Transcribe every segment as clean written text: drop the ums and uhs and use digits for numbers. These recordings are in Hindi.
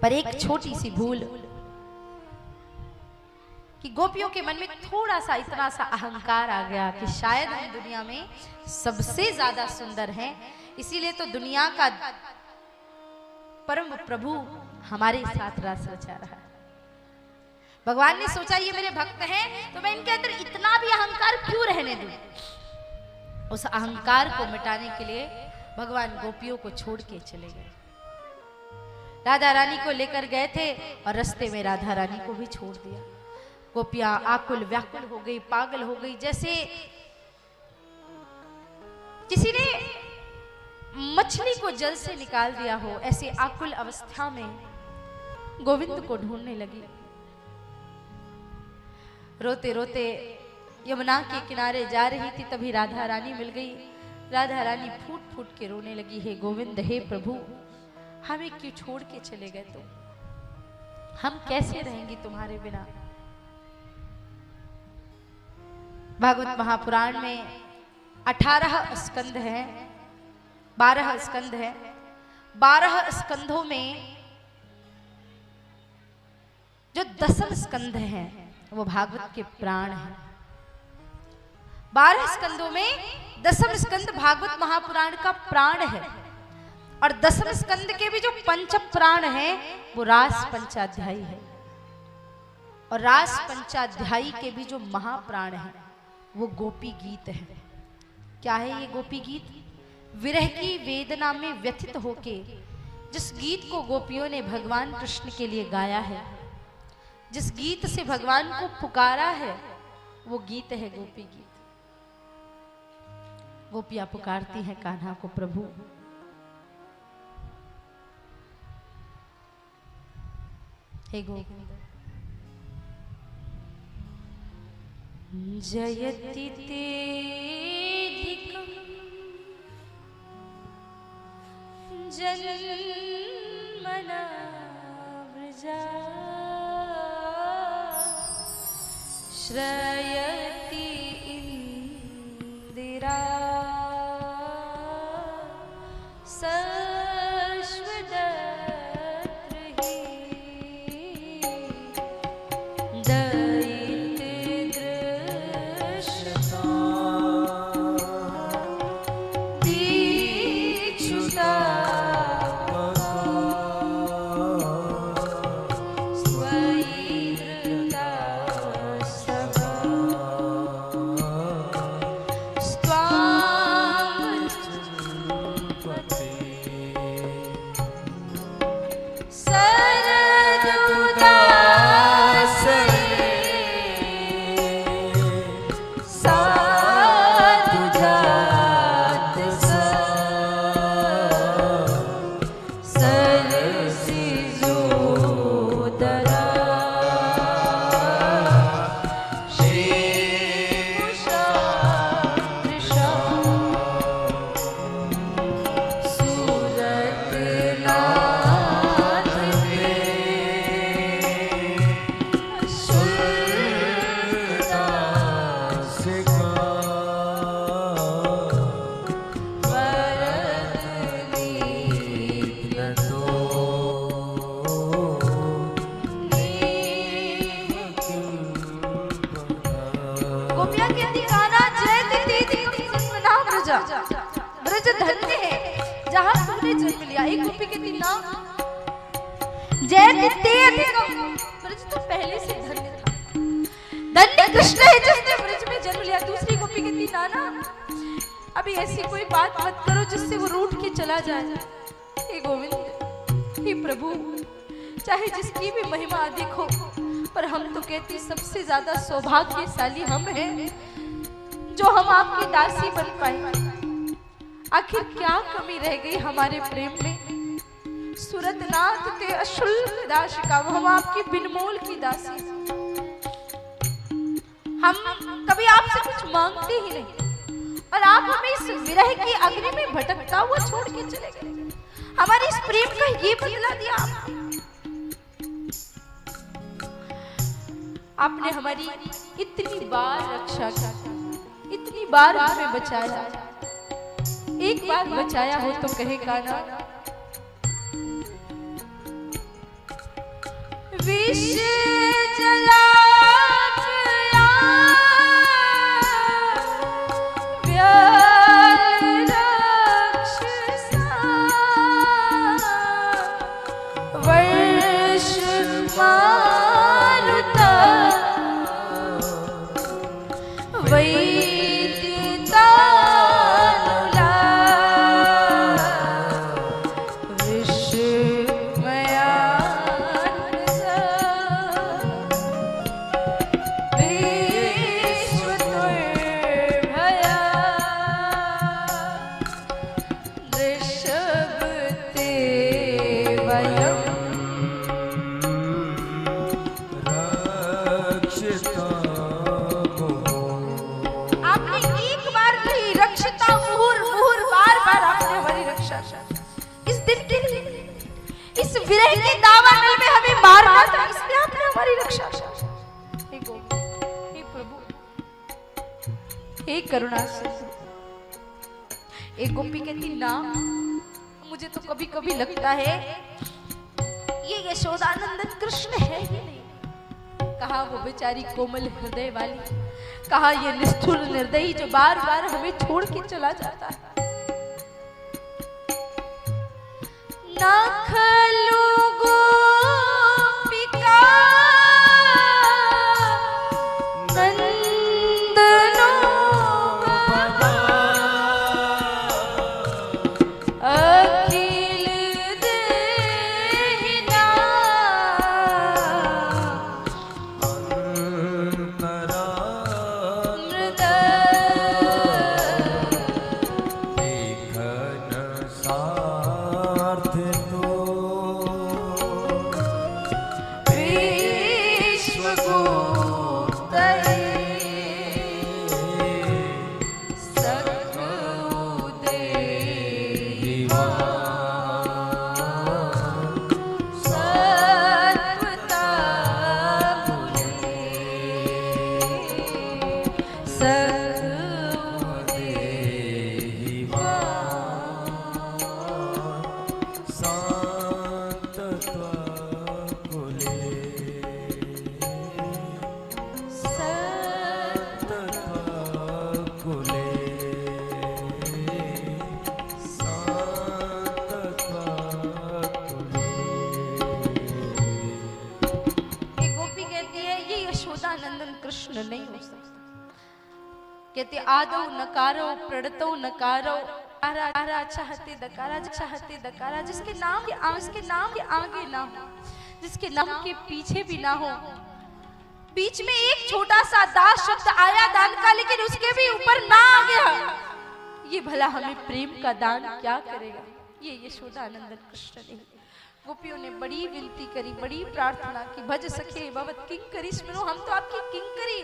पर एक छोटी सी भूल कि गोपियों के मन में थोड़ा सा इतना सा अहंकार आ गया कि शायद हम दुनिया में सबसे ज्यादा सुंदर हैं, इसीलिए तो दुनिया का परम प्रभु हमारे साथ रास रचा रहा है। भगवान ने सोचा ये मेरे भक्त हैं तो मैं इनके अंदर इतना भी अहंकार क्यों रहने दूं। उस अहंकार को मिटाने के लिए भगवान गोपियों को छोड़ के चले गए। राधा रानी को लेकर गए थे और रास्ते में राधा रानी को भी छोड़ दिया। गोपियां आकुल व्याकुल हो गई, पागल हो गई, जैसे किसी ने मछली को जल से निकाल दिया हो, ऐसे आकुल अवस्था में गोविंद को ढूंढने लगी। रोते रोते यमुना के किनारे जा रही थी, तभी राधा रानी मिल गई। राधा रानी फूट फूट के रोने लगी, हे गोविंद, हे प्रभु, हमें क्यों छोड़ के चले गए तुम? हम कैसे रहेंगे तुम्हारे बिना? भागवत महापुराण में 18 स्कंद है, 12 स्कंद है। 12 स्कंदों में जो 10 स्कंद हैं वो भागवत के प्राण हैं। 12 स्कंदों में 10वां स्कंद भागवत महापुराण का प्राण है और 10वें स्कंद के भी जो पंच प्राण हैं वो रास पंचाध्यायी है। और रास पंचाध्यायी के भी जो महाप्राण है वो गोपी गीत है। क्या है ये गोपी गीत? विरह की वेदना में व्यथित होके जिस गीत को गोपियों ने भगवान कृष्ण के लिए गाया है, जिस गीत से भगवान को पुकारा है, वो गीत है गोपी गीत। गोपियां पुकारती हैं कान्हा को, प्रभु हे गोविंद। जयति तेधिकं जन्मना व्रजा श्रयति इंदिरा ब्रज धन्य है जहां तुमने जन्म लिया। एक गोपी कहती ना, जय ते अधिकम, ब्रज तो पहले से धन्य था, धन्य कृष्ण है जिसने ब्रज में जन्म लिया। दूसरी गोपी कहती ना ना, अभी ऐसी कोई बात मत करो जिससे वो रूठ के चला जाए। हे गोविंद, हे प्रभु, चाहे जिसकी भी महिमा अधिक हो, पर हम तो कहती सबसे ज्यादा सौभाग्यशाली हम हैं जो हम आपकी दासी बन पाए। आखिर क्या कमी रह गई हमारे प्रेम में? सुरतनाथ ते अशुल्क दासिका, हम आपकी बिनमोल की दासी। हम कभी आपसे कुछ मांगते ही नहीं और आप हमें इस विरह की अग्नि में भटकता हुआ छोड़ के चले गए। हमारे इस प्रेम का ये बदला दिया आपने। हमारी इतनी बार रक्षा की, इतनी बार हमें बचाया, एक बार बचाया हो तो कहे कान्हा विष जला विरह के दावानल में हमें मारना था, इसलिए आपने हमारी रक्षा। हे प्रभु, हे करुणा सिंधु। एक गोपी कहती ना, मुझे तो कभी कभी लगता है ये यशोदानंदन कृष्ण है ही नहीं। कहा वो बेचारी कोमल हृदय वाली, कहा ये निष्ठुर निर्दयी जो बार बार हमें छोड़ के चला जाता है। ना खलू गोपिका नंदनो अखिल देहिना कृष्ण नहीं हो सकता। कहते आदो नकारो प्रणतो नकारो आरा चाहते दकारा जिसके नाम के आगे ना हो, जिसके नाम के पीछे भी ना हो। बीच में एक छोटा सा दास शब्द आया दान का, लेकिन उसके भी ऊपर ना आ गया। ये भला हमें प्रेम का दान क्या करेगा? ये यशोदानंदन कृष्ण नहीं। गोपियों ने बड़ी विनती करी, बड़ी प्रार्थना की, भज सखे भवत किंकरी स्मरो, हम तो आपकी किंकरी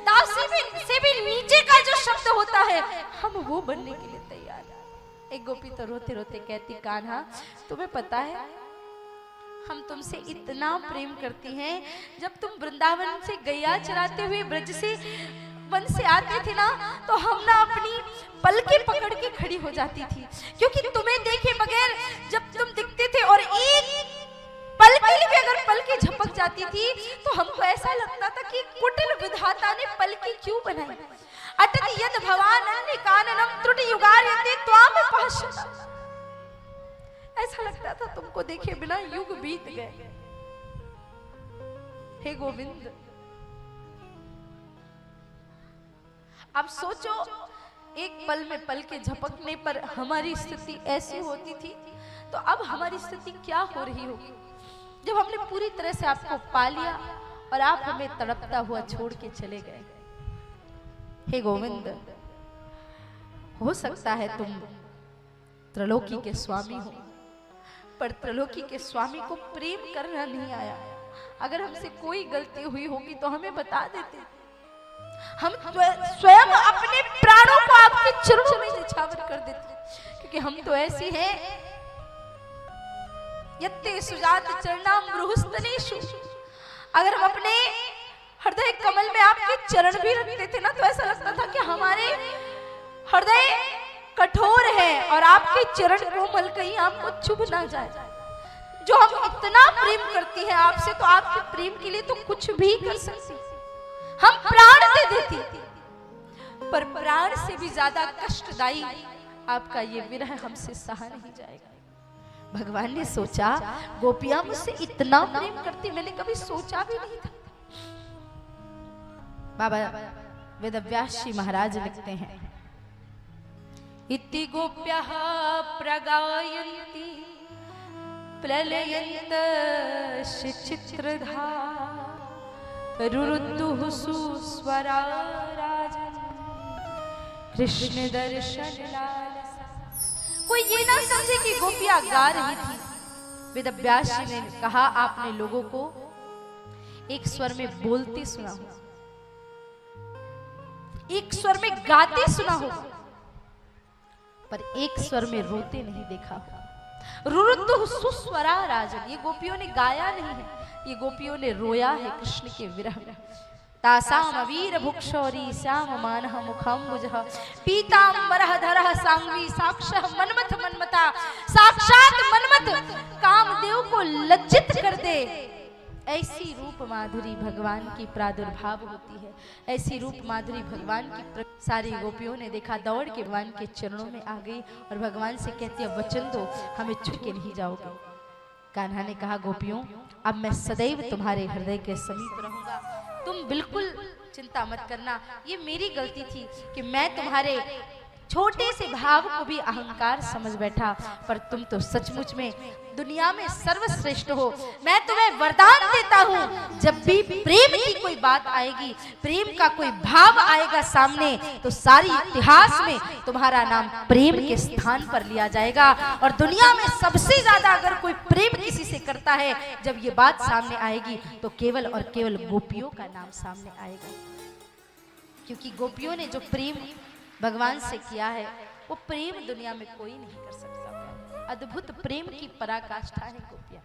दासी से भी नीचे का जो शब्द होता है हम वो बनने के लिए तैयार हैं। एक गोपी तो रोते रोते कहती, कान्हा तुम्हें पता है हम तुमसे इतना प्रेम करती हैं, जब तुम वृंदावन से गैया चराते हुए ब्रज से वन से आते थे ना, तो हम ना अपनी पलके पकड़ के खड़ी हो जाती थी, क्योंकि तुम्हें देखे बगैर जब तुम दिखते थे और एक पल के लिए भी अगर पलके झपक जाती थी तो हमको ऐसा लगता था कि कुटिल विधाता ने पलके क्यों बनाई। अटति यद भवान अन्य काननम त्रुटि युगार्यते त्वाम पाशा। ऐसा लगता था तुमको देखे बिना युग बीत गए। हे गोविंद, अब सोचो एक पल में पल के झपकने पर हमारी स्थिति ऐसी होती थी, तो अब हमारी स्थिति क्या हो रही होगी जब हमने पूरी तरह से आपको पा लिया और आप हमें तड़पता हुआ छोड़ के चले गए। हे गोविंद, हो सकता है तुम त्रिलोकी के स्वामी हो, पर त्रिलोकी के स्वामी को प्रेम करना नहीं आया। अगर हमसे कोई गलती हुई होगी तो हमें बता देते, हम स्वयं अपने प्राणों को आपके चरणों में निछावर कर देते, क्योंकि हम तो ऐसे हैं यत्ते सुजात चरणाम रुहस्तनेषु। अगर हम अपने हृदय कमल में आपके चरण भी रखते थे ना, तो ऐसा लगता था कि हमारे हृदय कठोर है और आपके चरण कोमल कहीं आपको चुभ ना जाए। जो हम इतना प्रेम करती हैं आपसे, तो आपके प्रेम के लिए तो कुछ भी कर सकती, हम प्राण दे देती, पर प्राण से भी ज्यादा कष्टदायी आपका ये विरह हमसे सहा नहीं जाएगा। भगवान ने सोचा गोपियां मुझसे इतना प्रेम करती, मैंने कभी सोचा भी नहीं था। बाबा वेदव्यास जी महाराज लिखते हैं, इति गोप्यः प्रगायन्ति प्रलयन्त चित्रधा रुरुद्धुः सुस्वरा राजन् कृष्ण दर्शन लालसा। कोई ये ना समझे कि गोपियां गा रही थी। वेदव्यास जी ने कहा, आपने लोगों को एक स्वर में बोलते सुना हो, एक स्वर में गाते सुना हो, पर एक स्वर में रोते नहीं देखा। रुरुद्धुः सुस्वरा राजन्, ये गोपियों ने गाया नहीं है, ये गोपियों ने रोया है कृष्ण के विरह में। तासाम अवीर भुक्षौरी श्याम मानः मुखाम्बुजः पीताम्बरः धरः सांग्वी साक्षः मन्मथ मन्मथा। साक्षात मन्मथ कामदेव को लज्जित कर दे, ऐसी रूप माधुरी भगवान की प्रादुर्भाव होती है, ऐसी रूप माधुरी भगवान की। सारी गोपियों ने देखा, दौड़ के भगवान के चरणों में आ गई और भगवान से कहती है, वचन दो हमें छू के नहीं जाओगे। कान्हा ने कहा, गोपियों अब मैं सदैव तुम्हारे हृदय के समीप रहूंगा, तुम बिल्कुल चिंता मत करना। ये मेरी गलती थी कि मैं तुम्हारे छोटे से भाव को भी अहंकार समझ बैठा, पर तुम तो सचमुच में दुनिया में सर्वश्रेष्ठ हो। मैं तुम्हें वरदान देता हूँ, जब भी प्रेम की कोई बात आएगी, प्रेम का कोई भाव आएगा सामने, तो सारी इतिहास में तुम्हारा नाम प्रेम के स्थान पर लिया जाएगा। और दुनिया में सबसे ज्यादा अगर कोई प्रेम किसी से करता है, जब ये बात सामने आएगी, तो केवल और केवल गोपियों का नाम सामने आएगा। क्योंकि गोपियों ने जो प्रेम भगवान से किया है, वो प्रेम दुनिया में कोई नहीं कर सकता। अद्भुत प्रेम की पराकाष्ठा है गोपियां।